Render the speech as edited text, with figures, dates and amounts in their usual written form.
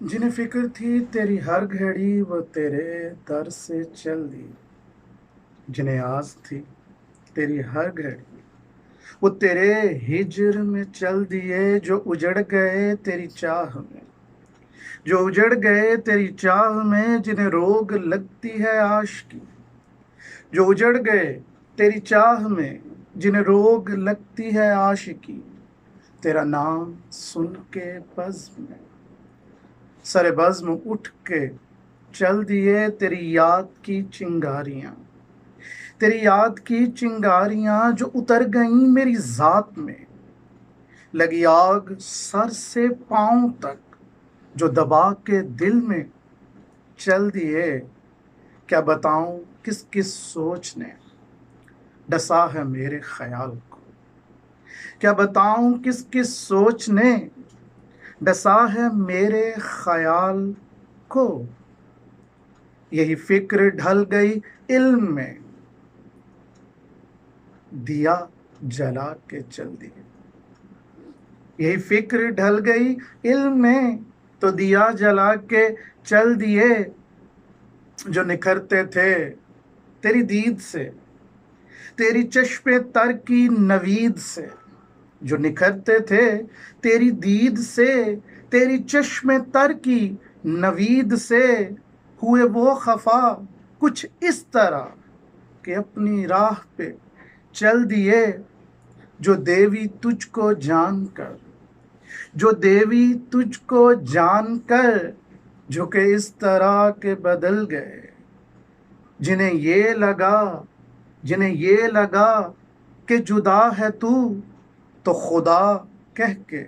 जिन्हें फिक्र थी तेरी हर घड़ी वो तेरे दर से चल दी। जिन्हें आस थी तेरी हर घड़ी वो तेरे हिज्र में चल दिए। जो उजड़ गए तेरी चाह में, जो उजड़ गए तेरी चाह में। जिन्हें रोग लगती है आशिकी, जो उजड़ गए तेरी चाह में। जिन्हें रोग लगती है आशिकी, तेरा नाम सुन के बज़्म में सरे बज़्म उठ के चल दिए। तेरी याद की चिंगारियां, तेरी याद की चिंगारियां जो उतर गईं मेरी ज़ात में। लगी आग सर से पांव तक जो दबा के दिल में चल दिए। क्या बताऊं किस किस सोच ने डसा है मेरे ख्याल को। क्या बताऊं किस किस सोच ने डसा है मेरे ख्याल को। यही फिक्र ढल गई इल्म में, दिया जला के चल दिए। यही फिक्र ढल गई इल्म में, तो दिया जला के चल दिए। जो निखरते थे तेरी दीद से, तेरी चश्मे तर की नवीद से। जो निखरते थे तेरी दीद से, तेरी चश्मे तर की नवीद से। हुए वो खफा कुछ इस तरह कि अपनी राह पे चल दिए। जो देवी तुझको जानकर, जो देवी तुझको जानकर झुके इस तरह के बदल गए। जिन्हें ये लगा, जिन्हें ये लगा कि जुदा है तू, तो खुदा कह के